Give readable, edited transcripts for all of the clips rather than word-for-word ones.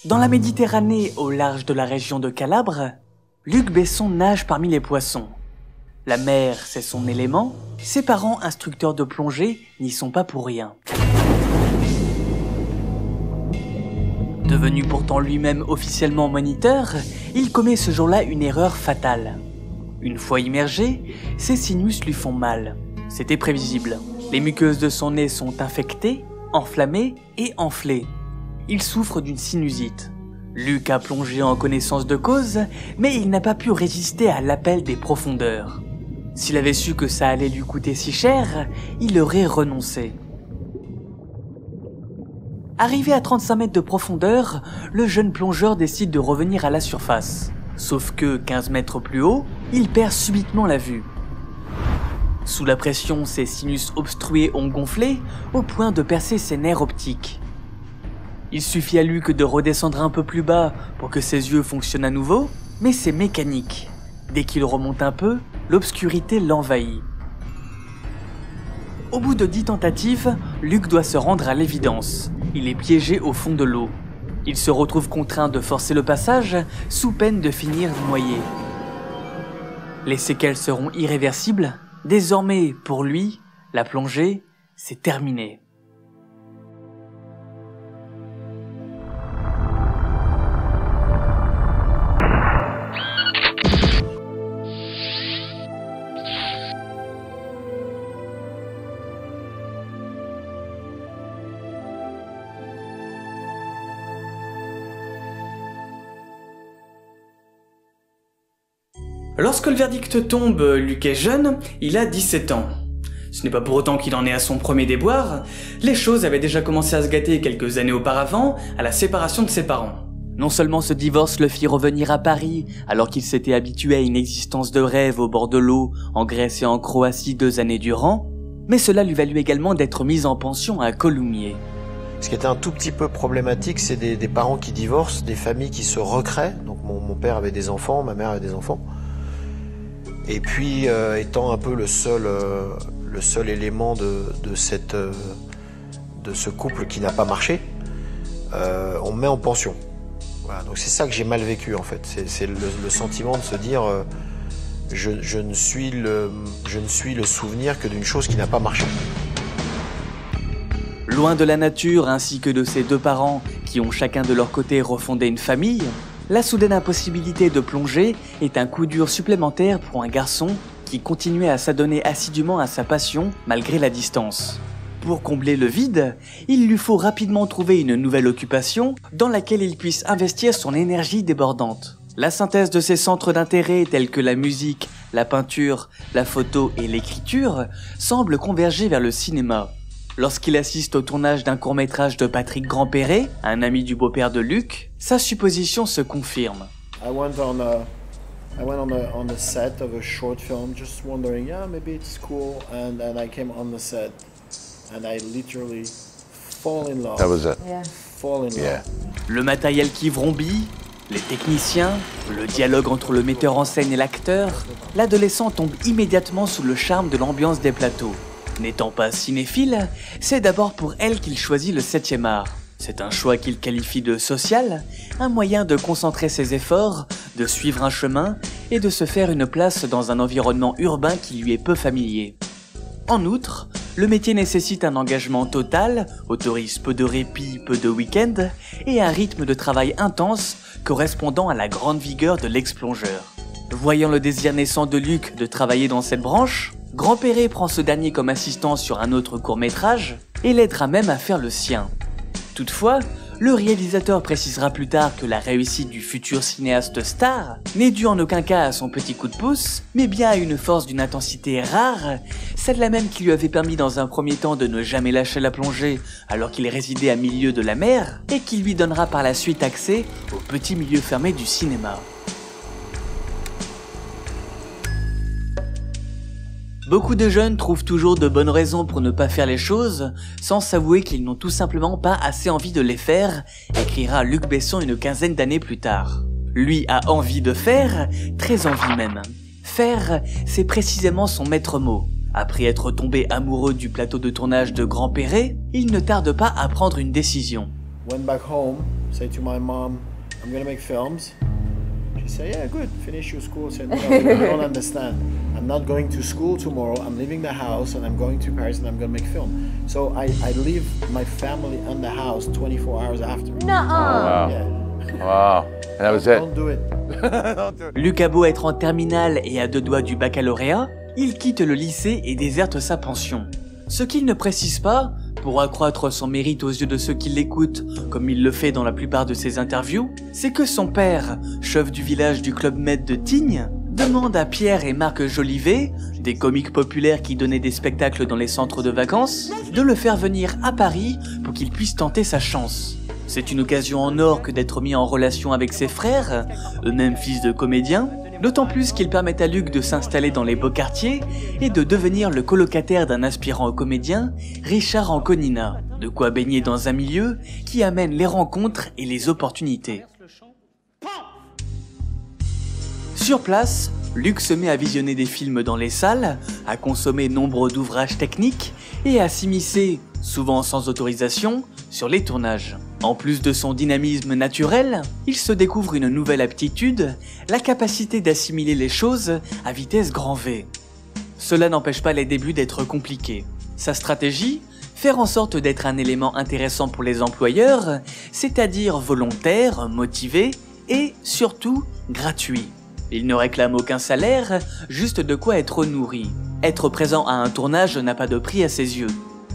Dans la Méditerranée, au large de la région de Calabre, Luc Besson nage parmi les poissons. La mer, c'est son élément. Ses parents, instructeurs de plongée, n'y sont pas pour rien. Devenu pourtant lui-même officiellement moniteur, il commet ce jour-là une erreur fatale. Une fois immergé, ses sinus lui font mal. C'était prévisible. Les muqueuses de son nez sont infectées, enflammées et enflées. Il souffre d'une sinusite. Luc a plongé en connaissance de cause, mais il n'a pas pu résister à l'appel des profondeurs. S'il avait su que ça allait lui coûter si cher, il aurait renoncé. Arrivé à 35 mètres de profondeur, le jeune plongeur décide de revenir à la surface. Sauf que 15 mètres plus haut, il perd subitement la vue. Sous la pression, ses sinus obstrués ont gonflé au point de percer ses nerfs optiques. Il suffit à Luc de redescendre un peu plus bas pour que ses yeux fonctionnent à nouveau, mais c'est mécanique. Dès qu'il remonte un peu, l'obscurité l'envahit. Au bout de 10 tentatives, Luc doit se rendre à l'évidence. Il est piégé au fond de l'eau. Il se retrouve contraint de forcer le passage, sous peine de finir noyé. Les séquelles seront irréversibles. Désormais, pour lui, la plongée, c'est terminé. Lorsque le verdict tombe, Luc est jeune, il a 17 ans. Ce n'est pas pour autant qu'il en est à son premier déboire, les choses avaient déjà commencé à se gâter quelques années auparavant à la séparation de ses parents. Non seulement ce divorce le fit revenir à Paris alors qu'il s'était habitué à une existence de rêve au bord de l'eau, en Grèce et en Croatie 2 années durant, mais cela lui valut également d'être mis en pension à Colomiers. Ce qui était un tout petit peu problématique, c'est des parents qui divorcent, des familles qui se recréent. Donc mon père avait des enfants, ma mère avait des enfants. Et puis, étant un peu le seul élément de ce couple qui n'a pas marché, on me met en pension. Voilà, donc c'est ça que j'ai mal vécu en fait. C'est le sentiment de se dire, je ne suis le souvenir que d'une chose qui n'a pas marché. Loin de la nature ainsi que de ses 2 parents qui ont chacun de leur côté refondé une famille, la soudaine impossibilité de plonger est un coup dur supplémentaire pour un garçon qui continuait à s'adonner assidûment à sa passion malgré la distance. Pour combler le vide, il lui faut rapidement trouver une nouvelle occupation dans laquelle il puisse investir son énergie débordante. La synthèse de ses centres d'intérêt tels que la musique, la peinture, la photo et l'écriture semble converger vers le cinéma. Lorsqu'il assiste au tournage d'un court-métrage de Patrick Grandperret, un ami du beau-père de Luc, sa supposition se confirme. I went on the set of a short film, just wondering, yeah, maybe it's cool, and I came on the set, and I literally fall in love. That was it. Yeah. Fall in love. Yeah. Le matériel qui vrombit, les techniciens, le dialogue entre le metteur en scène et l'acteur, l'adolescent tombe immédiatement sous le charme de l'ambiance des plateaux. N'étant pas cinéphile, c'est d'abord pour elle qu'il choisit le 7e art. C'est un choix qu'il qualifie de social, un moyen de concentrer ses efforts, de suivre un chemin et de se faire une place dans un environnement urbain qui lui est peu familier. En outre, le métier nécessite un engagement total, autorise peu de répit, peu de week-end et un rythme de travail intense correspondant à la grande vigueur de l'ex-plongeur. Voyant le désir naissant de Luc de travailler dans cette branche, Grandperret prend ce dernier comme assistant sur un autre court-métrage et l'aidera même à faire le sien. Toutefois, le réalisateur précisera plus tard que la réussite du futur cinéaste star n'est due en aucun cas à son petit coup de pouce, mais bien à une force d'une intensité rare, celle-là même qui lui avait permis dans un premier temps de ne jamais lâcher la plongée alors qu'il résidait à milieu de la mer et qui lui donnera par la suite accès au petit milieu fermé du cinéma. Beaucoup de jeunes trouvent toujours de bonnes raisons pour ne pas faire les choses, sans s'avouer qu'ils n'ont tout simplement pas assez envie de les faire, écrira Luc Besson une quinzaine d'années plus tard. Lui a envie de faire, très envie même. Faire, c'est précisément son maître mot. Après être tombé amoureux du plateau de tournage de Grandperret, il ne tarde pas à prendre une décision. Went back home say to my mom, I'm going to make films. She said, yeah, good, finish your school. I said, no, I don't understand. I'm not going to school tomorrow. I'm leaving the house and I'm going to Paris and I'm going to make film. So I leave my family in the house 24 hours after. No. Oh, wow. Yeah. Wow. And that was it. Don't do it. Luc a beau être en terminale et à 2 doigts du baccalauréat, il quitte le lycée et déserte sa pension. Ce qu'il ne précise pas, pour accroître son mérite aux yeux de ceux qui l'écoutent, comme il le fait dans la plupart de ses interviews, c'est que son père, chef du village du Club Med de Tignes, demande à Pierre et Marc Jolivet, des comiques populaires qui donnaient des spectacles dans les centres de vacances, de le faire venir à Paris pour qu'il puisse tenter sa chance. C'est une occasion en or que d'être mis en relation avec ses frères, eux-mêmes fils de comédiens, d'autant plus qu'ils permettent à Luc de s'installer dans les beaux quartiers et de devenir le colocataire d'un aspirant comédien, Richard Anconina, de quoi baigner dans un milieu qui amène les rencontres et les opportunités. Sur place, Luc se met à visionner des films dans les salles, à consommer nombre d'ouvrages techniques et à s'immiscer, souvent sans autorisation, sur les tournages. En plus de son dynamisme naturel, il se découvre une nouvelle aptitude, la capacité d'assimiler les choses à vitesse grand V. Cela n'empêche pas les débuts d'être compliqués. Sa stratégie ? Faire en sorte d'être un élément intéressant pour les employeurs, c'est-à-dire volontaire, motivé et, surtout, gratuit. Il ne réclame aucun salaire, juste de quoi être nourri. Être présent à un tournage n'a pas de prix à ses yeux.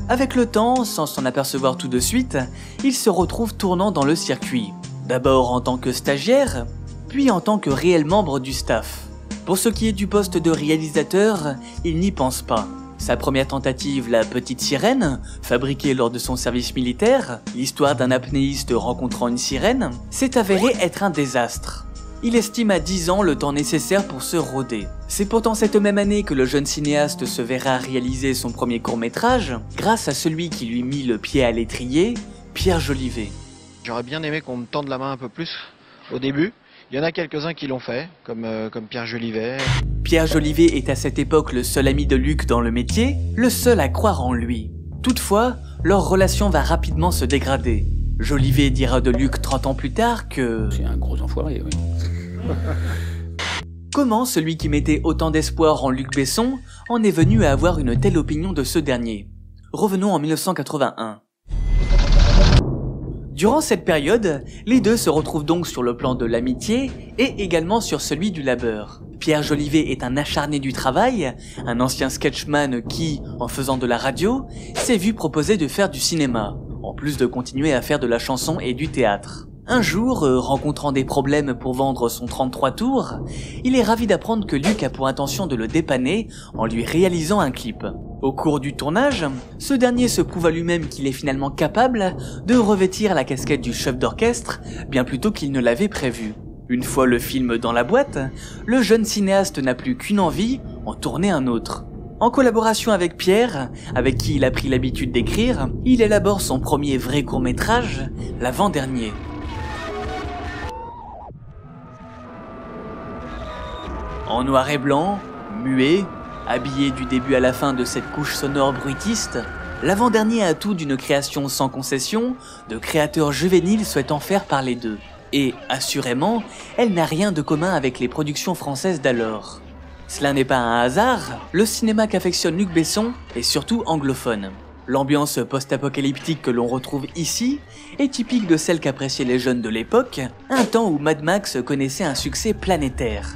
Avec le temps, sans s'en apercevoir tout de suite, il se retrouve tournant dans le circuit. D'abord en tant que stagiaire, puis en tant que réel membre du staff. Pour ce qui est du poste de réalisateur, il n'y pense pas. Sa première tentative, La Petite Sirène, fabriquée lors de son service militaire, l'histoire d'un apnéiste rencontrant une sirène, s'est avérée être un désastre. Il estime à 10 ans le temps nécessaire pour se roder. C'est pourtant cette même année que le jeune cinéaste se verra réaliser son premier court-métrage, grâce à celui qui lui mit le pied à l'étrier, Pierre Jolivet. J'aurais bien aimé qu'on me tende la main un peu plus au début. Il y en a quelques-uns qui l'ont fait, comme Pierre Jolivet. Pierre Jolivet est à cette époque le seul ami de Luc dans le métier, le seul à croire en lui. Toutefois, leur relation va rapidement se dégrader. Jolivet dira de Luc 30 ans plus tard que... C'est un gros enfoiré, oui. Comment celui qui mettait autant d'espoir en Luc Besson en est venu à avoir une telle opinion de ce dernier? Revenons en 1981. Durant cette période, les deux se retrouvent donc sur le plan de l'amitié et également sur celui du labeur. Pierre Jolivet est un acharné du travail, un ancien sketchman qui, en faisant de la radio, s'est vu proposer de faire du cinéma, en plus de continuer à faire de la chanson et du théâtre. Un jour, rencontrant des problèmes pour vendre son 33 tours, il est ravi d'apprendre que Luc a pour intention de le dépanner en lui réalisant un clip. Au cours du tournage, ce dernier se prouve à lui-même qu'il est finalement capable de revêtir la casquette du chef d'orchestre bien plus tôt qu'il ne l'avait prévu. Une fois le film dans la boîte, le jeune cinéaste n'a plus qu'une envie, en tourner un autre. En collaboration avec Pierre, avec qui il a pris l'habitude d'écrire, il élabore son premier vrai court-métrage, l'avant-dernier. En noir et blanc, muet, habillé du début à la fin de cette couche sonore bruitiste, l'avant-dernier a tout d'une création sans concession, de créateurs juvéniles souhaitant faire parler d'eux. Et, assurément, elle n'a rien de commun avec les productions françaises d'alors. Cela n'est pas un hasard, le cinéma qu'affectionne Luc Besson est surtout anglophone. L'ambiance post-apocalyptique que l'on retrouve ici est typique de celle qu'appréciaient les jeunes de l'époque, un temps où Mad Max connaissait un succès planétaire.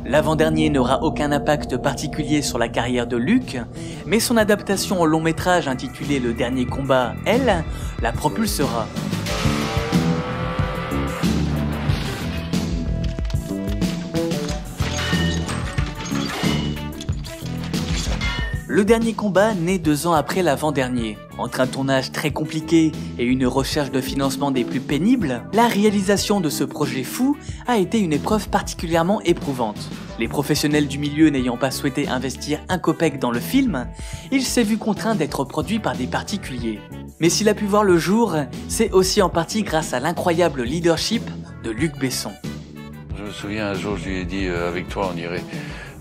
L'avant-dernier n'aura aucun impact particulier sur la carrière de Luc, mais son adaptation au long métrage intitulé Le Dernier Combat, elle, la propulsera. Le Dernier Combat naît 2 ans après l'avant-dernier. Entre un tournage très compliqué et une recherche de financement des plus pénibles, la réalisation de ce projet fou a été une épreuve particulièrement éprouvante. Les professionnels du milieu n'ayant pas souhaité investir un copec dans le film, il s'est vu contraint d'être produit par des particuliers. Mais s'il a pu voir le jour, c'est aussi en partie grâce à l'incroyable leadership de Luc Besson. Je me souviens un jour, je lui ai dit avec toi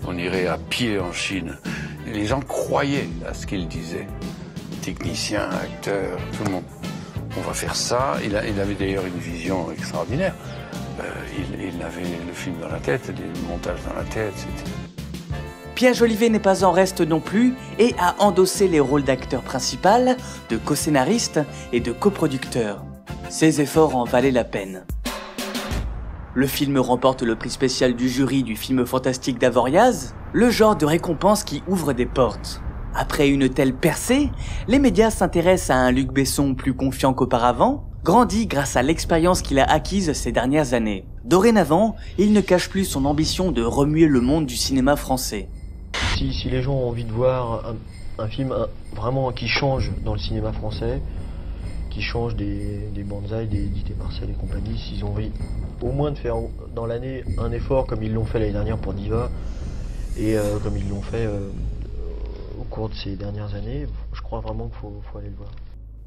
on irait à pied en Chine. Et les gens croyaient à ce qu'il disait. Techniciens, acteurs, tout le monde. on va faire ça. Il avait d'ailleurs une vision extraordinaire. Il avait le film dans la tête, le montage dans la tête. Pierre Jolivet n'est pas en reste non plus et a endossé les rôles d'acteur principal, de co-scénariste et de coproducteur. Ses efforts en valaient la peine. Le film remporte le prix spécial du jury du film fantastique d'Avoriaz, le genre de récompense qui ouvre des portes. Après une telle percée, les médias s'intéressent à un Luc Besson plus confiant qu'auparavant, grandi grâce à l'expérience qu'il a acquise ces dernières années. Dorénavant, il ne cache plus son ambition de remuer le monde du cinéma français. Si les gens ont envie de voir un film vraiment qui change dans le cinéma français, qui change des Banzai, des Dité Marcel et compagnie, s'ils ont envie au moins de faire dans l'année un effort comme ils l'ont fait l'année dernière pour Diva et comme ils l'ont fait au cours de ces dernières années, je crois vraiment qu'il faut aller le voir.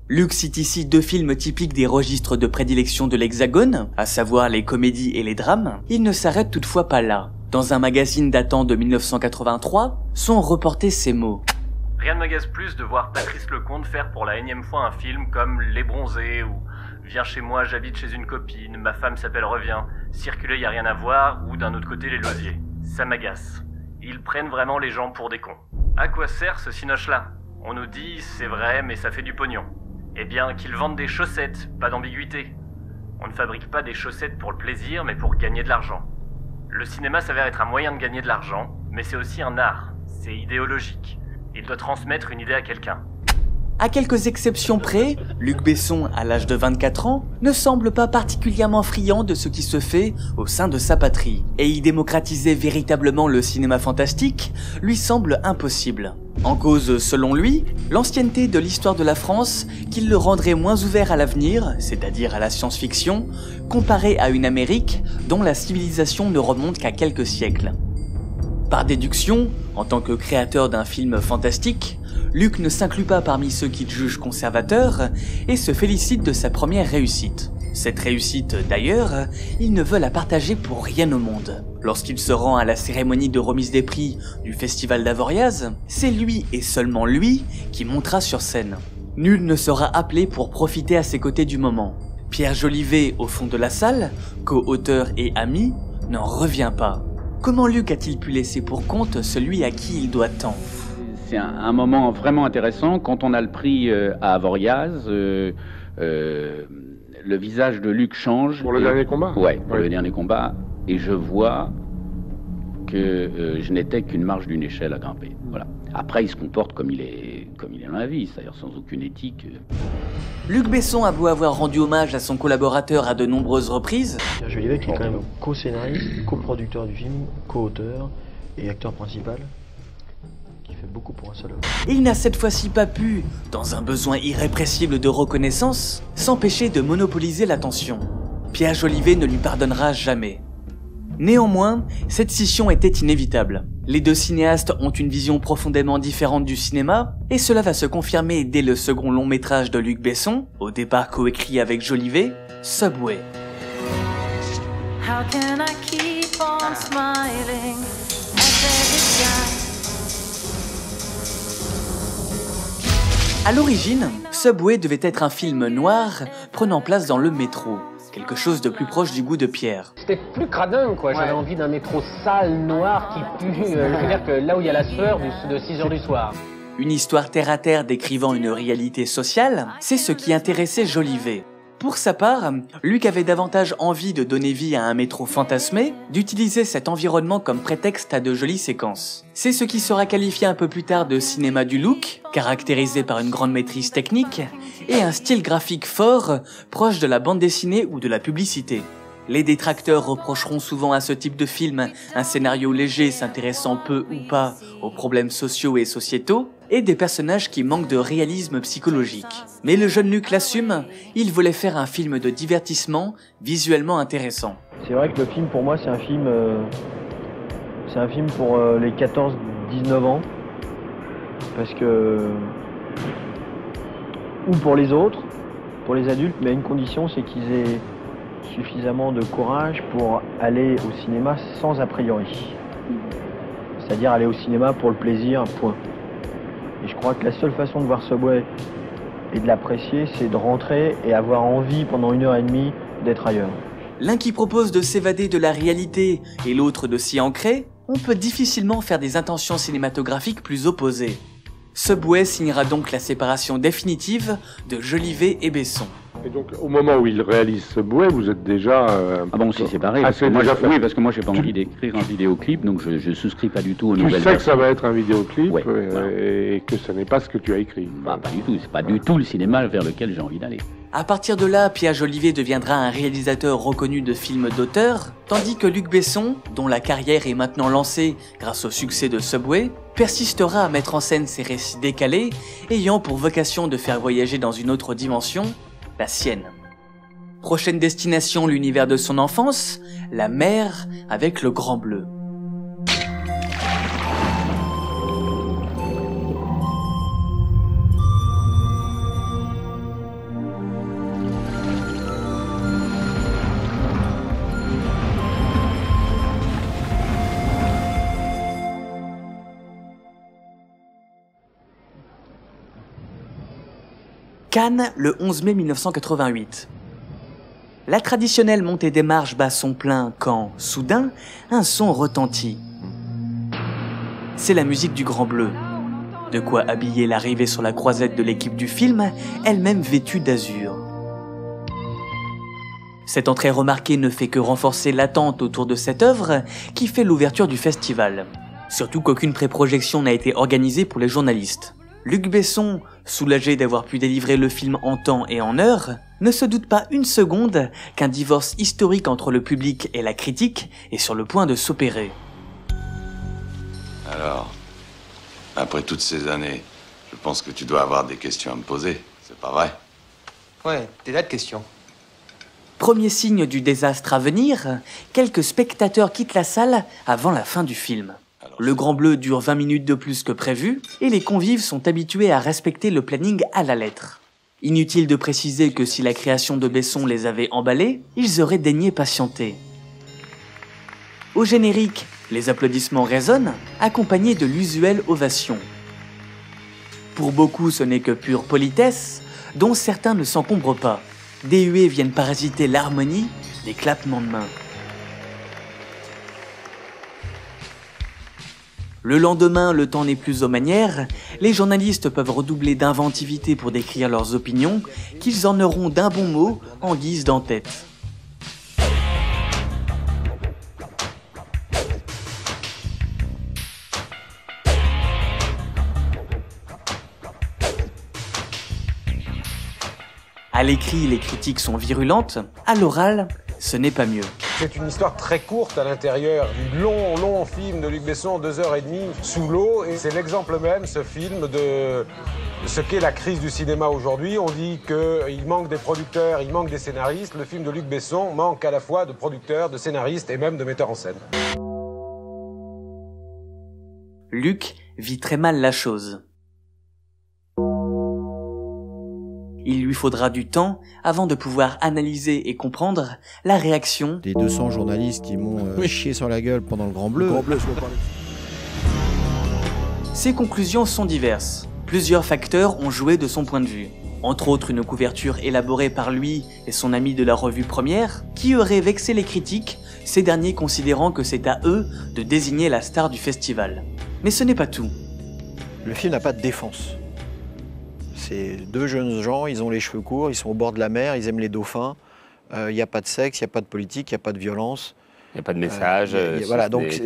Luc cite ici deux films typiques des registres de prédilection de l'Hexagone, à savoir les comédies et les drames. Il ne s'arrête toutefois pas là. Dans un magazine datant de 1983, sont reportés ces mots. Rien ne m'agace plus de voir Patrice Lecomte faire pour la énième fois un film comme Les Bronzés ou Viens chez moi, j'habite chez une copine, ma femme s'appelle Reviens, Circuler y a rien à voir ou d'un autre côté Les Loisirs. Ça m'agace. Ils prennent vraiment les gens pour des cons. À quoi sert ce cinoche-là? On nous dit c'est vrai mais ça fait du pognon. Eh bien qu'ils vendent des chaussettes, pas d'ambiguïté. On ne fabrique pas des chaussettes pour le plaisir mais pour gagner de l'argent. Le cinéma s'avère être un moyen de gagner de l'argent, mais c'est aussi un art, c'est idéologique. Il doit transmettre une idée à quelqu'un. À quelques exceptions près, Luc Besson, à l'âge de 24 ans, ne semble pas particulièrement friand de ce qui se fait au sein de sa patrie. Et y démocratiser véritablement le cinéma fantastique lui semble impossible. En cause, selon lui, l'ancienneté de l'histoire de la France qui le rendrait moins ouvert à l'avenir, c'est-à-dire à la science-fiction, comparé à une Amérique dont la civilisation ne remonte qu'à quelques siècles. Par déduction, en tant que créateur d'un film fantastique, Luc ne s'inclut pas parmi ceux qui le jugent conservateur et se félicite de sa première réussite. Cette réussite, d'ailleurs, il ne veut la partager pour rien au monde. Lorsqu'il se rend à la cérémonie de remise des prix du Festival d'Avoriaz, c'est lui et seulement lui qui montera sur scène. Nul ne sera appelé pour profiter à ses côtés du moment. Pierre Jolivet, au fond de la salle, co-auteur et ami, n'en revient pas. Comment Luc a-t-il pu laisser pour compte celui à qui il doit tant? C'est un moment vraiment intéressant. Quand on a le prix à Avoriaz, le visage de Luc change. Pour le dernier combat? Ouais, pour le dernier combat. Et je vois que je n'étais qu'une marche d'une échelle à grimper. Voilà. Après, il se comporte comme il est dans la vie, c'est-à-dire sans aucune éthique. Luc Besson a beau avoir rendu hommage à son collaborateur à de nombreuses reprises. Pierre Jolivet qui est quand même co-scénariste, co-producteur du film, co-auteur et acteur principal. Qui fait beaucoup pour un seul homme. Il n'a cette fois-ci pas pu, dans un besoin irrépressible de reconnaissance, s'empêcher de monopoliser l'attention. Pierre Jolivet ne lui pardonnera jamais. Néanmoins, cette scission était inévitable. Les deux cinéastes ont une vision profondément différente du cinéma, et cela va se confirmer dès le second long métrage de Luc Besson, au départ coécrit avec Jolivet, Subway. How can I keep on smiling at every guy? À l'origine, Subway devait être un film noir prenant place dans le métro. Quelque chose de plus proche du goût de Pierre. C'était plus cradingue, quoi. J'avais envie d'un métro sale, noir, qui pue. Je veux dire que là où il y a la sueur de 6h du soir. Une histoire terre-à-terre décrivant une réalité sociale, c'est ce qui intéressait Jolivet. Pour sa part, Luc avait davantage envie de donner vie à un métro fantasmé, d'utiliser cet environnement comme prétexte à de jolies séquences. C'est ce qui sera qualifié un peu plus tard de cinéma du look, caractérisé par une grande maîtrise technique, et un style graphique fort, proche de la bande dessinée ou de la publicité. Les détracteurs reprocheront souvent à ce type de film un scénario léger s'intéressant peu ou pas aux problèmes sociaux et sociétaux, et des personnages qui manquent de réalisme psychologique. Mais le jeune Luc l'assume, il voulait faire un film de divertissement visuellement intéressant. C'est vrai que le film pour moi c'est un film pour les 14-19 ans, parce que ou pour les autres, pour les adultes, mais à une condition, c'est qu'ils aient suffisamment de courage pour aller au cinéma sans a priori. C'est-à-dire aller au cinéma pour le plaisir, point. Et je crois que la seule façon de voir Subway et de l'apprécier, c'est de rentrer et avoir envie pendant 1h30 d'être ailleurs. L'un qui propose de s'évader de la réalité et l'autre de s'y ancrer, on peut difficilement faire des intentions cinématographiques plus opposées. Subway signera donc la séparation définitive de Jolivet et Besson. Et donc, au moment où il réalise Subway, vous êtes déjà... Ah bon, on s'est séparés. Parce que moi, oui, parce que moi, j'ai pas envie d'écrire un vidéoclip, donc je souscris pas du tout aux nouvelles versions. Tu sais que ça va être un vidéoclip, ouais, et que ce n'est pas ce que tu as écrit. Bah, pas du tout, c'est pas du tout le cinéma vers lequel j'ai envie d'aller. À partir de là, Pierre Jolivet deviendra un réalisateur reconnu de films d'auteur, tandis que Luc Besson, dont la carrière est maintenant lancée grâce au succès de Subway, persistera à mettre en scène ses récits décalés, ayant pour vocation de faire voyager dans une autre dimension, la sienne. Prochaine destination, l'univers de son enfance, la mer avec le Grand Bleu. Cannes, le 11 mai 1988. La traditionnelle montée des marches bat son plein quand, soudain, un son retentit. C'est la musique du Grand Bleu. De quoi habiller l'arrivée sur la croisette de l'équipe du film, elle-même vêtue d'azur. Cette entrée remarquée ne fait que renforcer l'attente autour de cette œuvre qui fait l'ouverture du festival. Surtout qu'aucune pré-projection n'a été organisée pour les journalistes. Luc Besson, soulagé d'avoir pu délivrer le film en temps et en heure, ne se doute pas une seconde qu'un divorce historique entre le public et la critique est sur le point de s'opérer. Alors, après toutes ces années, je pense que tu dois avoir des questions à me poser, c'est pas vrai? Ouais, des tas de questions. Premier signe du désastre à venir, quelques spectateurs quittent la salle avant la fin du film. Le Grand Bleu dure 20 minutes de plus que prévu, et les convives sont habitués à respecter le planning à la lettre. Inutile de préciser que si la création de Besson les avait emballés, ils auraient daigné patienter. Au générique, les applaudissements résonnent, accompagnés de l'usuelle ovation. Pour beaucoup, ce n'est que pure politesse, dont certains ne s'encombrent pas. Des huées viennent parasiter l'harmonie des clappements de mains. Le lendemain, le temps n'est plus aux manières, les journalistes peuvent redoubler d'inventivité pour décrire leurs opinions, qu'ils en auront d'un bon mot en guise d'en-tête. À l'écrit, les critiques sont virulentes, à l'oral, ce n'est pas mieux. C'est une histoire très courte à l'intérieur du long film de Luc Besson, 2h30 sous l'eau. Et c'est l'exemple même, ce film, de ce qu'est la crise du cinéma aujourd'hui. On dit qu'il manque des producteurs, il manque des scénaristes. Le film de Luc Besson manque à la fois de producteurs, de scénaristes et même de metteurs en scène. Luc vit très mal la chose. Il lui faudra du temps avant de pouvoir analyser et comprendre la réaction des 200 journalistes qui m'ont chié sur la gueule pendant le Grand Bleu. Ses conclusions sont diverses. Plusieurs facteurs ont joué de son point de vue. Entre autres une couverture élaborée par lui et son ami de la revue Première, qui aurait vexé les critiques, ces derniers considérant que c'est à eux de désigner la star du festival. Mais ce n'est pas tout. Le film n'a pas de défense. C'est deux jeunes gens, ils ont les cheveux courts, ils sont au bord de la mer, ils aiment les dauphins. Il n'y a pas de sexe, il n'y a pas de politique, il n'y a pas de violence. Il n'y a pas de message. Voilà, donc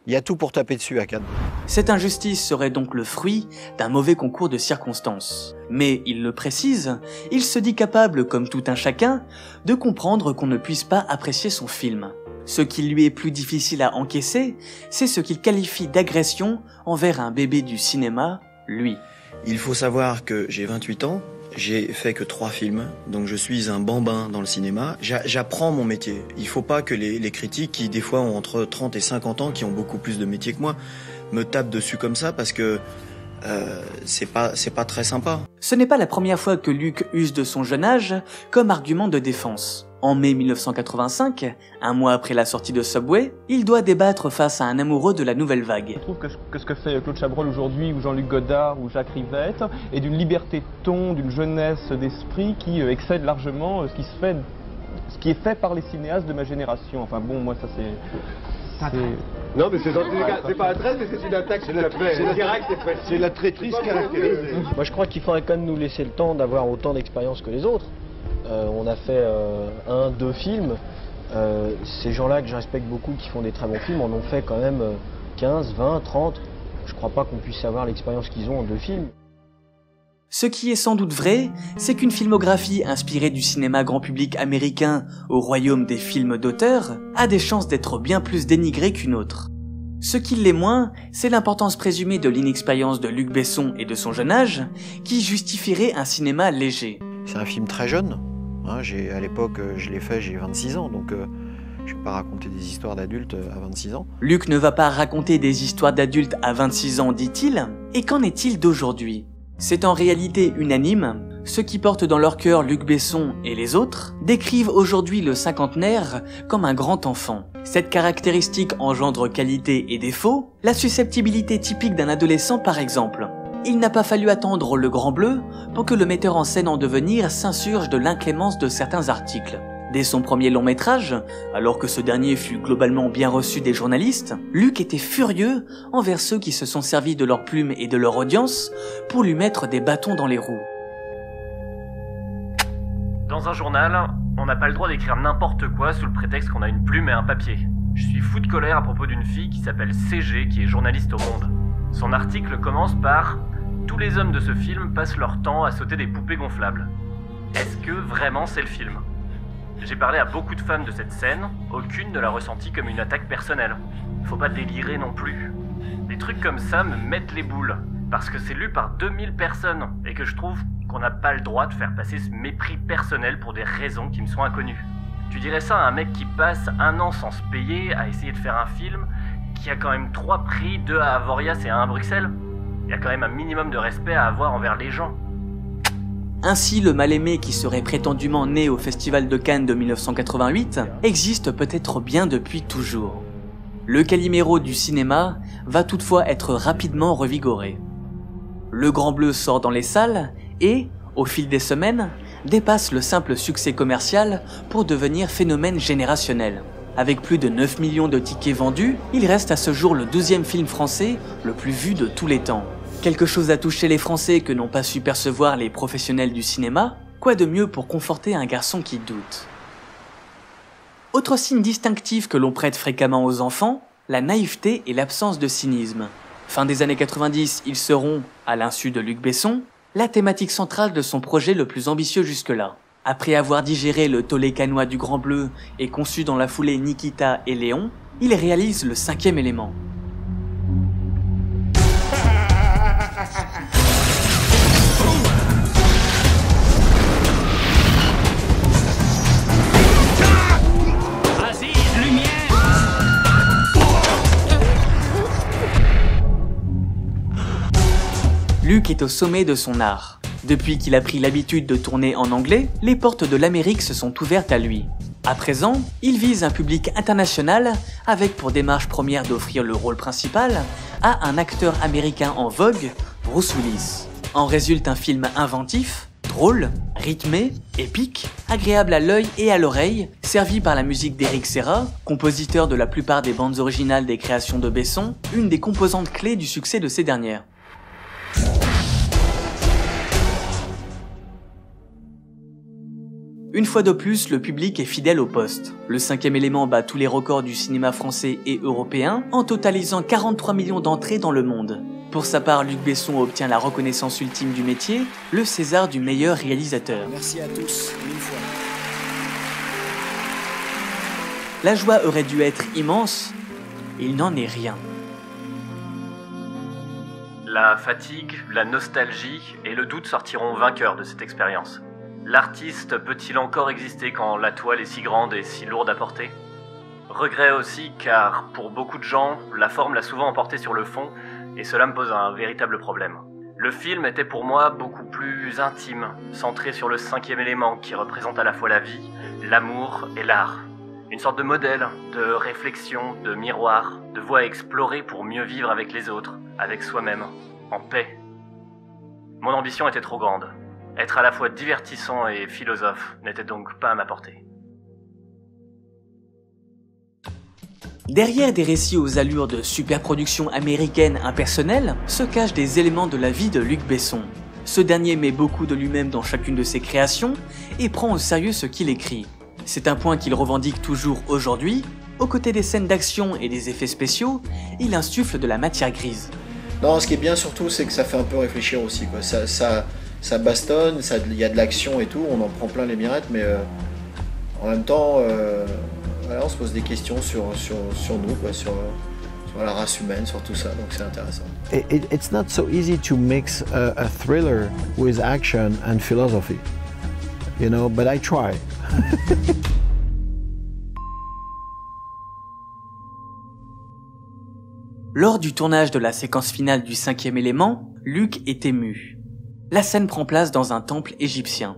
il y a tout pour taper dessus à Cannes. Cette injustice serait donc le fruit d'un mauvais concours de circonstances. Mais, il le précise, il se dit capable, comme tout un chacun, de comprendre qu'on ne puisse pas apprécier son film. Ce qui lui est plus difficile à encaisser, c'est ce qu'il qualifie d'agression envers un bébé du cinéma, lui. Il faut savoir que j'ai 28 ans, j'ai fait que 3 films, donc je suis un bambin dans le cinéma. J'apprends mon métier. Il faut pas que les critiques qui des fois ont entre 30 et 50 ans, qui ont beaucoup plus de métier que moi, me tapent dessus comme ça parce que c'est pas très sympa. Ce n'est pas la première fois que Luc use de son jeune âge comme argument de défense. En mai 1985, un mois après la sortie de Subway, il doit débattre face à un amoureux de la nouvelle vague. Je trouve que ce que fait Claude Chabrol aujourd'hui, ou Jean-Luc Godard, ou Jacques Rivette, est d'une liberté de ton, d'une jeunesse d'esprit qui excède largement ce qui est fait par les cinéastes de ma génération. Enfin bon, moi ça c'est... Non mais c'est pas un trait, c'est une attaque. C'est la traîtrise caractérisée. Moi je crois qu'il faudrait quand même nous laisser le temps d'avoir autant d'expérience que les autres. On a fait 1-2 films. Ces gens-là que je respecte beaucoup, qui font des très bons films, en ont fait quand même 15, 20, 30. Je crois pas qu'on puisse avoir l'expérience qu'ils ont en 2 films. Ce qui est sans doute vrai, c'est qu'une filmographie inspirée du cinéma grand public américain au royaume des films d'auteur a des chances d'être bien plus dénigrée qu'une autre. Ce qui l'est moins, c'est l'importance présumée de l'inexpérience de Luc Besson et de son jeune âge, qui justifierait un cinéma léger. C'est un film très jeune. À l'époque, je l'ai fait, j'ai 26 ans, donc je ne vais pas raconter des histoires d'adultes à 26 ans. Luc ne va pas raconter des histoires d'adultes à 26 ans, dit-il. Et qu'en est-il d'aujourd'hui ? C'est en réalité unanime, ceux qui portent dans leur cœur Luc Besson et les autres décrivent aujourd'hui le cinquantenaire comme un grand enfant. Cette caractéristique engendre qualité et défauts, la susceptibilité typique d'un adolescent par exemple. Il n'a pas fallu attendre Le Grand Bleu pour que le metteur en scène en devenir s'insurge de l'inclémence de certains articles. Dès son premier long métrage, alors que ce dernier fut globalement bien reçu des journalistes, Luc était furieux envers ceux qui se sont servis de leur plume et de leur audience pour lui mettre des bâtons dans les roues. Dans un journal, on n'a pas le droit d'écrire n'importe quoi sous le prétexte qu'on a une plume et un papier. Je suis fou de colère à propos d'une fille qui s'appelle CG, qui est journaliste au Monde. Son article commence par « Tous les hommes de ce film passent leur temps à sauter des poupées gonflables ». Est-ce que vraiment c'est le film ? J'ai parlé à beaucoup de femmes de cette scène, aucune ne l'a ressenti comme une attaque personnelle. Faut pas délirer non plus. Des trucs comme ça me mettent les boules, parce que c'est lu par 2000 personnes, et que je trouve qu'on n'a pas le droit de faire passer ce mépris personnel pour des raisons qui me sont inconnues. Tu dirais ça à un mec qui passe 1 an sans se payer à essayer de faire un film, qui a quand même 3 prix, 2 à Avoriaz et 1 à Bruxelles. Il y a quand même un minimum de respect à avoir envers les gens. Ainsi, le mal-aimé qui serait prétendument né au Festival de Cannes de 1988 existe peut-être bien depuis toujours. Le Calimero du cinéma va toutefois être rapidement revigoré. Le Grand Bleu sort dans les salles et, au fil des semaines, dépasse le simple succès commercial pour devenir phénomène générationnel. Avec plus de 9 millions de tickets vendus, il reste à ce jour le 12e film français le plus vu de tous les temps. Quelque chose à toucher les Français que n'ont pas su percevoir les professionnels du cinéma, quoi de mieux pour conforter un garçon qui doute. Autre signe distinctif que l'on prête fréquemment aux enfants, la naïveté et l'absence de cynisme. Fin des années 90, ils seront, à l'insu de Luc Besson, la thématique centrale de son projet le plus ambitieux jusque-là. Après avoir digéré le tollé cannois du Grand Bleu et conçu dans la foulée Nikita et Léon, il réalise le 5e élément. Luc est au sommet de son art. Depuis qu'il a pris l'habitude de tourner en anglais, les portes de l'Amérique se sont ouvertes à lui. À présent, il vise un public international avec pour démarche première d'offrir le rôle principal à un acteur américain en vogue, Bruce Willis. En résulte un film inventif, drôle, rythmé, épique, agréable à l'œil et à l'oreille, servi par la musique d'Eric Serra, compositeur de la plupart des bandes originales des créations de Besson, une des composantes clés du succès de ces dernières. Une fois de plus, le public est fidèle au poste. Le 5e élément bat tous les records du cinéma français et européen en totalisant 43 millions d'entrées dans le monde. Pour sa part, Luc Besson obtient la reconnaissance ultime du métier, le César du meilleur réalisateur. Merci à tous, mille fois. La joie aurait dû être immense, il n'en est rien. La fatigue, la nostalgie et le doute sortiront vainqueurs de cette expérience. L'artiste peut-il encore exister quand la toile est si grande et si lourde à porter ? Regret aussi car, pour beaucoup de gens, la forme l'a souvent emporté sur le fond et cela me pose un véritable problème. Le film était pour moi beaucoup plus intime, centré sur le 5e élément qui représente à la fois la vie, l'amour et l'art. Une sorte de modèle, de réflexion, de miroir, de voie à explorer pour mieux vivre avec les autres, avec soi-même, en paix. Mon ambition était trop grande. Être à la fois divertissant et philosophe n'était donc pas à ma portée. Derrière des récits aux allures de superproduction américaine impersonnelle se cachent des éléments de la vie de Luc Besson. Ce dernier met beaucoup de lui-même dans chacune de ses créations et prend au sérieux ce qu'il écrit. C'est un point qu'il revendique toujours aujourd'hui. Aux côtés des scènes d'action et des effets spéciaux, il insuffle de la matière grise. Non, ce qui est bien surtout, c'est que ça fait un peu réfléchir aussi, quoi. Ça bastonne, il y a de l'action et tout, on en prend plein les mirettes, mais en même temps, voilà, on se pose des questions sur nous, quoi, sur la race humaine, sur tout ça, donc c'est intéressant. It's not so easy to mix a thriller with action and philosophy, you know, but I try. Lors du tournage de la séquence finale du 5e élément, Luc est ému. La scène prend place dans un temple égyptien.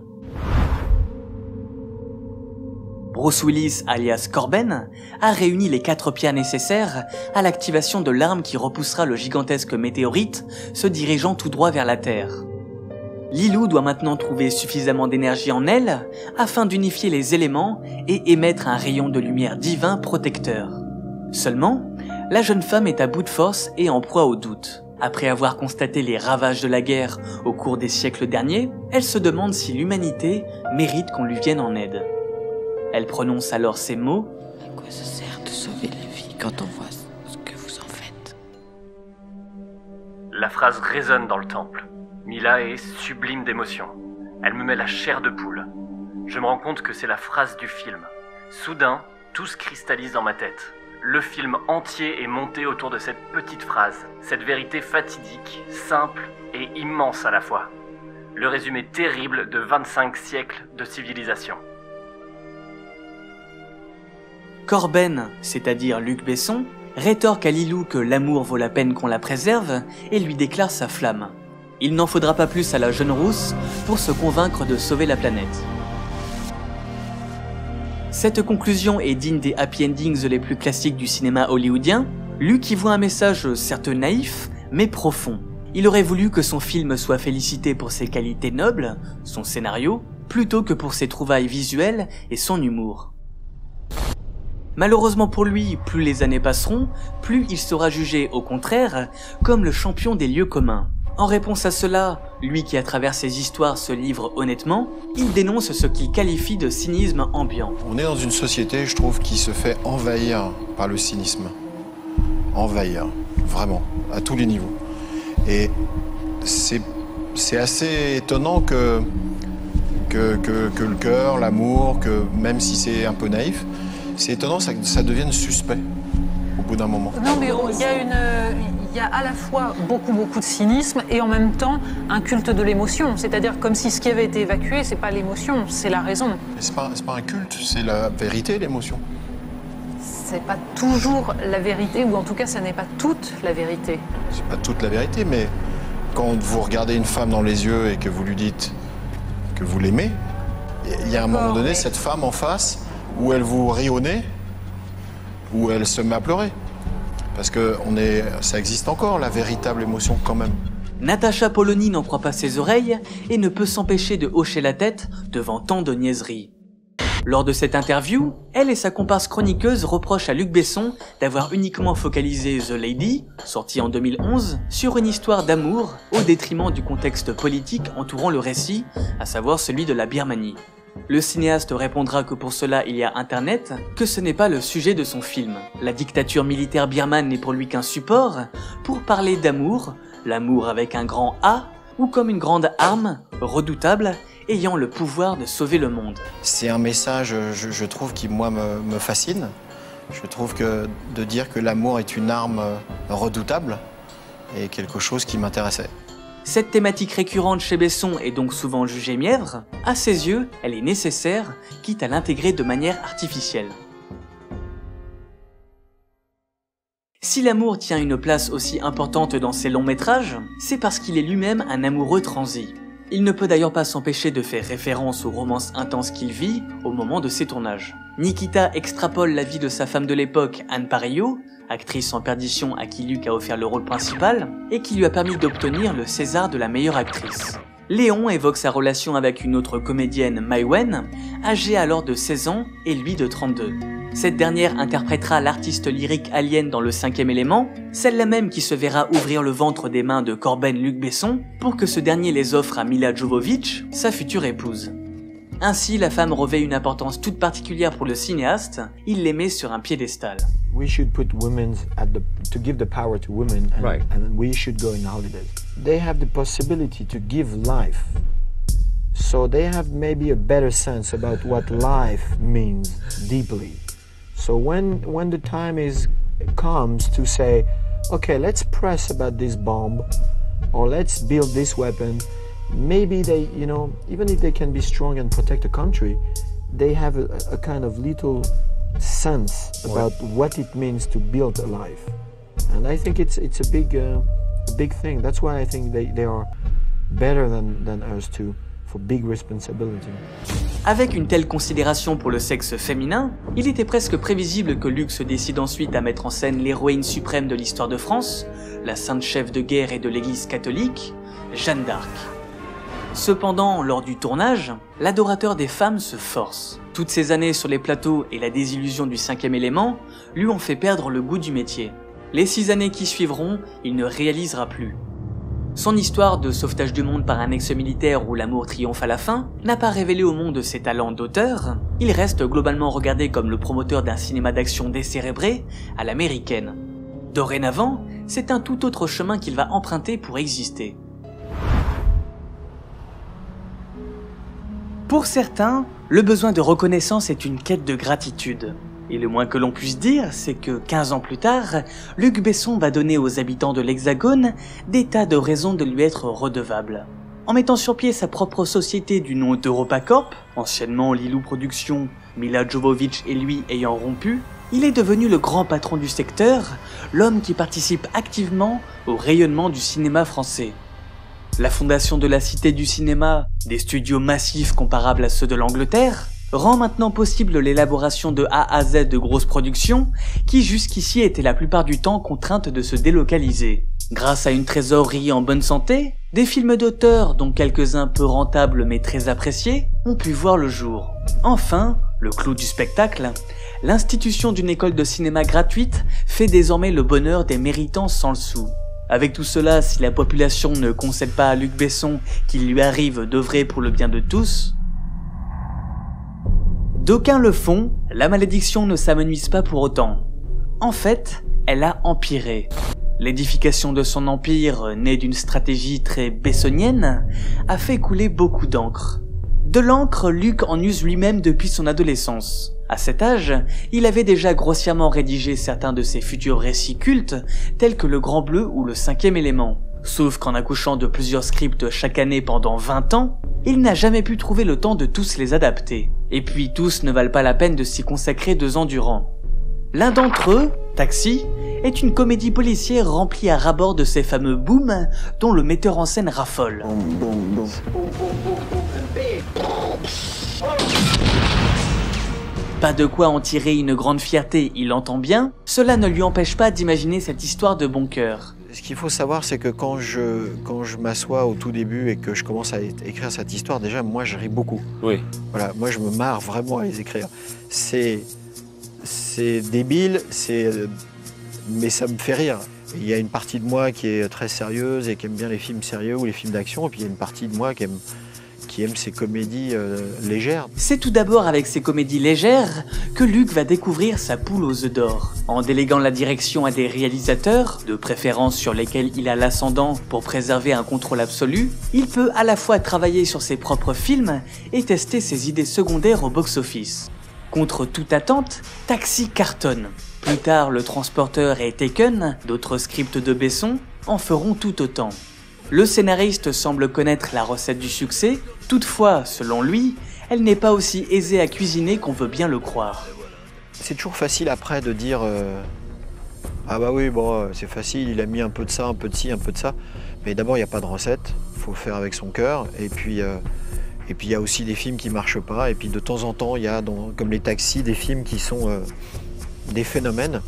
Bruce Willis, alias Corben, a réuni les 4 pierres nécessaires à l'activation de l'arme qui repoussera le gigantesque météorite se dirigeant tout droit vers la Terre. Lilou doit maintenant trouver suffisamment d'énergie en elle afin d'unifier les éléments et émettre un rayon de lumière divin protecteur. Seulement, la jeune femme est à bout de force et en proie au doute. Après avoir constaté les ravages de la guerre au cours des siècles derniers, elle se demande si l'humanité mérite qu'on lui vienne en aide. Elle prononce alors ces mots. À quoi ça sert de sauver la vie quand on voit ce que vous en faites? La phrase résonne dans le temple. Mila est sublime d'émotion. Elle me met la chair de poule. Je me rends compte que c'est la phrase du film. Soudain, tout se cristallise dans ma tête. Le film entier est monté autour de cette petite phrase, cette vérité fatidique, simple et immense à la fois. Le résumé terrible de 25 siècles de civilisation. Corben, c'est-à-dire Luc Besson, rétorque à Lilou que l'amour vaut la peine qu'on la préserve et lui déclare sa flamme. Il n'en faudra pas plus à la jeune rousse pour se convaincre de sauver la planète. Cette conclusion est digne des happy endings les plus classiques du cinéma hollywoodien. Luc y voit un message certes naïf, mais profond. Il aurait voulu que son film soit félicité pour ses qualités nobles, son scénario, plutôt que pour ses trouvailles visuelles et son humour. Malheureusement pour lui, plus les années passeront, plus il sera jugé, au contraire, comme le champion des lieux communs. En réponse à cela, lui qui à travers ses histoires se livre honnêtement, il dénonce ce qu'il qualifie de cynisme ambiant. On est dans une société, je trouve, qui se fait envahir par le cynisme. Envahir, vraiment, à tous les niveaux. Et c'est assez étonnant que le cœur, l'amour, que même si c'est un peu naïf, c'est étonnant que ça devienne suspect au bout d'un moment. Non, mais il y a à la fois beaucoup de cynisme et en même temps un culte de l'émotion. C'est-à-dire comme si ce qui avait été évacué, c'est pas l'émotion, c'est la raison. C'est pas un culte, c'est la vérité, l'émotion. C'est pas toujours la vérité, ou en tout cas, ça n'est pas toute la vérité. C'est pas toute la vérité, mais quand vous regardez une femme dans les yeux et que vous lui dites que vous l'aimez, il y a un moment donné, cette femme en face, où elle vous rit au nez, où elle se met à pleurer. Parce que ça existe encore, la véritable émotion quand même. Natasha Polony n'en croit pas ses oreilles et ne peut s'empêcher de hocher la tête devant tant de niaiseries. Lors de cette interview, elle et sa comparse chroniqueuse reprochent à Luc Besson d'avoir uniquement focalisé The Lady, sorti en 2011, sur une histoire d'amour au détriment du contexte politique entourant le récit, à savoir celui de la Birmanie. Le cinéaste répondra que pour cela il y a Internet, que ce n'est pas le sujet de son film. La dictature militaire birmane n'est pour lui qu'un support pour parler d'amour, l'amour avec un grand A, ou comme une grande arme, redoutable, ayant le pouvoir de sauver le monde. C'est un message, je trouve, qui moi me fascine. Je trouve que de dire que l'amour est une arme redoutable est quelque chose qui m'intéressait. Cette thématique récurrente chez Besson est donc souvent jugée mièvre. À ses yeux, elle est nécessaire, quitte à l'intégrer de manière artificielle. Si l'amour tient une place aussi importante dans ses longs métrages, c'est parce qu'il est lui-même un amoureux transi. Il ne peut d'ailleurs pas s'empêcher de faire référence aux romances intenses qu'il vit au moment de ses tournages. Nikita extrapole la vie de sa femme de l'époque, Anne Parello, actrice en perdition à qui Luc a offert le rôle principal, et qui lui a permis d'obtenir le César de la meilleure actrice. Léon évoque sa relation avec une autre comédienne, Mai Wen, âgée alors de 16 ans et lui de 32. Cette dernière interprétera l'artiste lyrique Alien dans Le 5e élément, celle-là même qui se verra ouvrir le ventre des mains de Corben Luc Besson pour que ce dernier les offre à Milla Jovovich, sa future épouse. Ainsi, la femme revêt une importance toute particulière pour le cinéaste, il les met sur un piédestal. We should put women to give the power to women, and we should go in holidays. They have the possibility to give life, so they have maybe a better sense about what life means deeply. So when the time comes to say, okay, let's press about this bomb, or let's build this weapon, maybe they, you know, even if they can be strong and protect a country, they have a kind of little sense about what it means to build a life. And I think it's a big thing. That's why I think they are better than us too, for big responsibility. Avec une telle considération pour le sexe féminin, il était presque prévisible que Luc se décide ensuite à mettre en scène l'héroïne suprême de l'histoire de France, la sainte chef de guerre et de l'église catholique, Jeanne d'Arc. Cependant, lors du tournage, l'adorateur des femmes se force. Toutes ces années sur les plateaux et la désillusion du 5e élément lui ont fait perdre le goût du métier. Les 6 années qui suivront, il ne réalisera plus. Son histoire de sauvetage du monde par un ex-militaire où l'amour triomphe à la fin n'a pas révélé au monde ses talents d'auteur, il reste globalement regardé comme le promoteur d'un cinéma d'action décérébré à l'américaine. Dorénavant, c'est un tout autre chemin qu'il va emprunter pour exister. Pour certains, le besoin de reconnaissance est une quête de gratitude. Et le moins que l'on puisse dire, c'est que 15 ans plus tard, Luc Besson va donner aux habitants de l'Hexagone des tas de raisons de lui être redevable. En mettant sur pied sa propre société du nom d'EuropaCorp, anciennement Lilou Productions, Milla Jovovich et lui ayant rompu, il est devenu le grand patron du secteur, l'homme qui participe activement au rayonnement du cinéma français. La fondation de la Cité du cinéma, des studios massifs comparables à ceux de l'Angleterre, rend maintenant possible l'élaboration de A à Z de grosses productions qui jusqu'ici étaient la plupart du temps contraintes de se délocaliser. Grâce à une trésorerie en bonne santé, des films d'auteur, dont quelques-uns peu rentables mais très appréciés, ont pu voir le jour. Enfin, le clou du spectacle, l'institution d'une école de cinéma gratuite fait désormais le bonheur des méritants sans le sou. Avec tout cela, si la population ne concède pas à Luc Besson qu'il lui arrive d'œuvrer pour le bien de tous, d'aucuns le font, la malédiction ne s'amenuise pas pour autant. En fait, elle a empiré. L'édification de son empire, née d'une stratégie très bessonienne, a fait couler beaucoup d'encre. De l'encre, Luc en use lui-même depuis son adolescence. À cet âge, il avait déjà grossièrement rédigé certains de ses futurs récits cultes, tels que Le Grand Bleu ou Le 5e élément. Sauf qu'en accouchant de plusieurs scripts chaque année pendant 20 ans, il n'a jamais pu trouver le temps de tous les adapter. Et puis tous ne valent pas la peine de s'y consacrer 2 ans durant. L'un d'entre eux, Taxi, est une comédie policière remplie à ras-bord de ces fameux booms dont le metteur en scène raffole. Pas de quoi en tirer une grande fierté, il entend bien, cela ne lui empêche pas d'imaginer cette histoire de bon cœur. Ce qu'il faut savoir, c'est que quand je m'assois au tout début et que je commence à écrire cette histoire, déjà, moi, je ris beaucoup. Oui. Voilà, moi, je me marre vraiment à les écrire. C'est débile, mais ça me fait rire. Il y a une partie de moi qui est très sérieuse et qui aime bien les films sérieux ou les films d'action, et puis il y a une partie de moi qui aime ces comédies légères. C'est tout d'abord avec ces comédies légères que Luc va découvrir sa poule aux œufs d'or. En déléguant la direction à des réalisateurs, de préférence sur lesquels il a l'ascendant pour préserver un contrôle absolu, il peut à la fois travailler sur ses propres films et tester ses idées secondaires au box-office. Contre toute attente, Taxi cartonne. Plus tard, Le Transporteur et Taken, d'autres scripts de Besson, en feront tout autant. Le scénariste semble connaître la recette du succès, toutefois, selon lui, elle n'est pas aussi aisée à cuisiner qu'on veut bien le croire. C'est toujours facile après de dire Ah bah oui, bon, c'est facile, il a mis un peu de ça, un peu de ci, un peu de ça. Mais d'abord, il n'y a pas de recette, il faut faire avec son cœur. Et puis il y a aussi des films qui ne marchent pas. Et puis de temps en temps, il y a, comme les taxis, des films qui sont des phénomènes.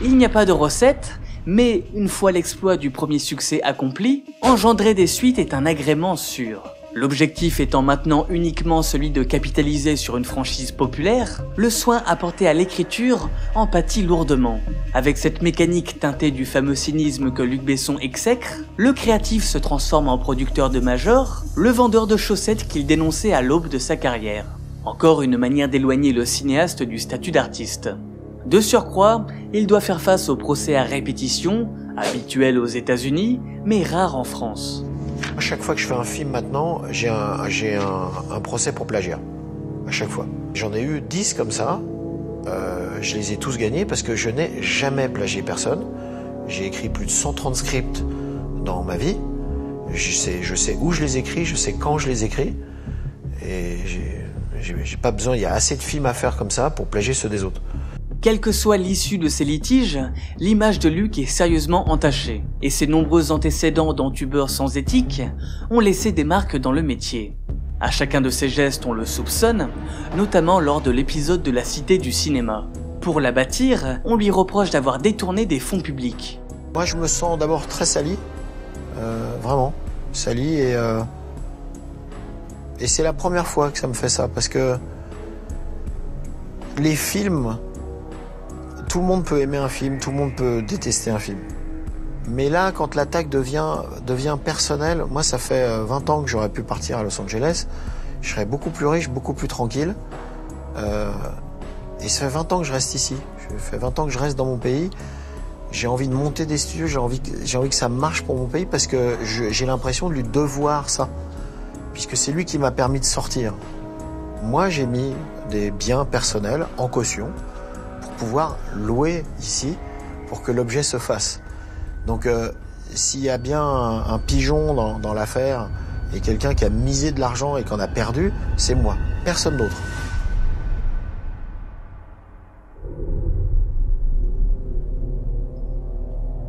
Il n'y a pas de recette, mais une fois l'exploit du premier succès accompli, engendrer des suites est un agrément sûr. L'objectif étant maintenant uniquement celui de capitaliser sur une franchise populaire, le soin apporté à l'écriture en pâtit lourdement. Avec cette mécanique teintée du fameux cynisme que Luc Besson exècre, le créatif se transforme en producteur de Major, le vendeur de chaussettes qu'il dénonçait à l'aube de sa carrière. Encore une manière d'éloigner le cinéaste du statut d'artiste. De surcroît, il doit faire face au procès à répétition, habituel aux États-Unis, mais rare en France. À chaque fois que je fais un film maintenant, j'ai un procès pour plagiat. À chaque fois. J'en ai eu 10 comme ça. Je les ai tous gagnés parce que je n'ai jamais plagié personne. J'ai écrit plus de 130 scripts dans ma vie. Je sais où je les écris, je sais quand je les écris. Et j'ai pas besoin, il y a assez de films à faire comme ça pour plagier ceux des autres. Quelle que soit l'issue de ces litiges, l'image de Luc est sérieusement entachée, et ses nombreux antécédents d'entubeurs sans éthique ont laissé des marques dans le métier. À chacun de ses gestes on le soupçonne, notamment lors de l'épisode de la Cité du cinéma. Pour la bâtir, on lui reproche d'avoir détourné des fonds publics. Moi je me sens d'abord très sali, vraiment, sali, et c'est la première fois que ça me fait ça, parce que les films... Tout le monde peut aimer un film, tout le monde peut détester un film. Mais là, quand l'attaque devient personnelle, moi ça fait 20 ans que j'aurais pu partir à Los Angeles, je serais beaucoup plus riche, beaucoup plus tranquille. Et ça fait 20 ans que je reste ici, ça fait 20 ans que je reste dans mon pays. J'ai envie de monter des studios, j'ai envie que ça marche pour mon pays parce que j'ai l'impression de lui devoir ça. Puisque c'est lui qui m'a permis de sortir. Moi j'ai mis des biens personnels en caution, pouvoir louer ici pour que l'objet se fasse. Donc s'il y a bien un pigeon dans l'affaire et quelqu'un qui a misé de l'argent et qu'on a perdu, c'est moi, personne d'autre.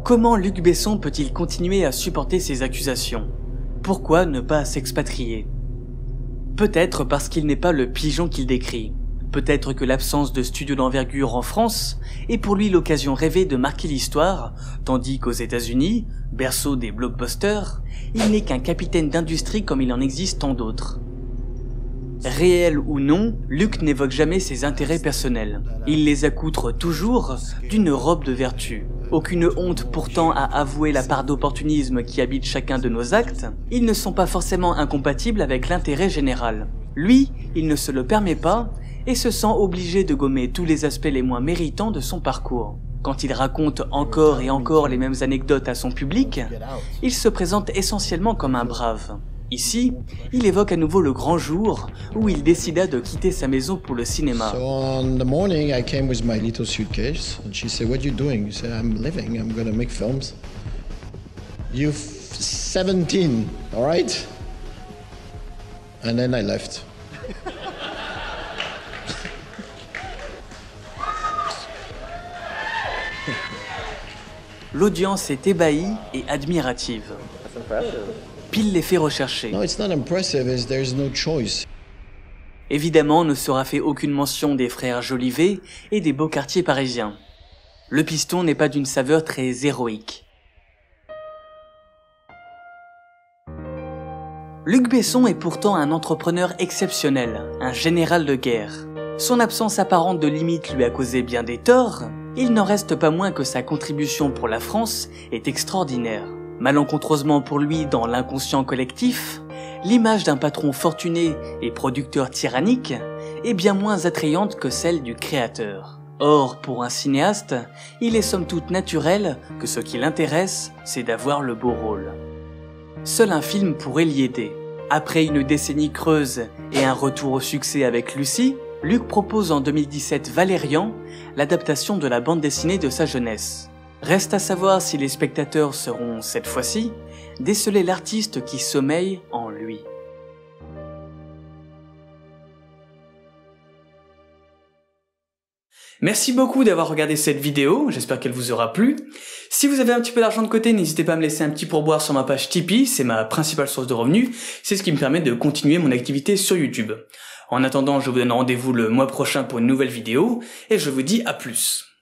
Comment Luc Besson peut-il continuer à supporter ces accusations? Pourquoi ne pas s'expatrier? Peut-être parce qu'il n'est pas le pigeon qu'il décrit. Peut-être que l'absence de studio d'envergure en France est pour lui l'occasion rêvée de marquer l'histoire, tandis qu'aux États-Unis, berceau des blockbusters, il n'est qu'un capitaine d'industrie comme il en existe tant d'autres. Réel ou non, Luc n'évoque jamais ses intérêts personnels. Il les accoutre toujours d'une robe de vertu. Aucune honte pourtant à avouer la part d'opportunisme qui habite chacun de nos actes, ils ne sont pas forcément incompatibles avec l'intérêt général. Lui, il ne se le permet pas, et se sent obligé de gommer tous les aspects les moins méritants de son parcours. Quand il raconte encore et encore les mêmes anecdotes à son public, il se présente essentiellement comme un brave. Ici, il évoque à nouveau le grand jour où il décida de quitter sa maison pour le cinéma. So on the morning I came with my little suitcase and she said, "What are you doing?" I said, "I'm living, I'm gonna make films." "You're 17, all right?" And then I left. L'audience est ébahie et admirative. Pile l'effet recherché. No, it's not impressive, there's no choice. Évidemment, ne sera fait aucune mention des frères Jolivet et des beaux quartiers parisiens. Le piston n'est pas d'une saveur très héroïque. Luc Besson est pourtant un entrepreneur exceptionnel, un général de guerre. Son absence apparente de limite lui a causé bien des torts, il n'en reste pas moins que sa contribution pour la France est extraordinaire. Malencontreusement pour lui dans l'inconscient collectif, l'image d'un patron fortuné et producteur tyrannique est bien moins attrayante que celle du créateur. Or, pour un cinéaste, il est somme toute naturel que ce qui l'intéresse, c'est d'avoir le beau rôle. Seul un film pourrait l'y aider. Après une décennie creuse et un retour au succès avec Lucie, Luc propose en 2017 Valérian, l'adaptation de la bande dessinée de sa jeunesse. Reste à savoir si les spectateurs sauront, cette fois-ci, déceler l'artiste qui sommeille en lui. Merci beaucoup d'avoir regardé cette vidéo, j'espère qu'elle vous aura plu. Si vous avez un petit peu d'argent de côté, n'hésitez pas à me laisser un petit pourboire sur ma page Tipeee, c'est ma principale source de revenus, c'est ce qui me permet de continuer mon activité sur YouTube. En attendant, je vous donne rendez-vous le mois prochain pour une nouvelle vidéo, et je vous dis à plus.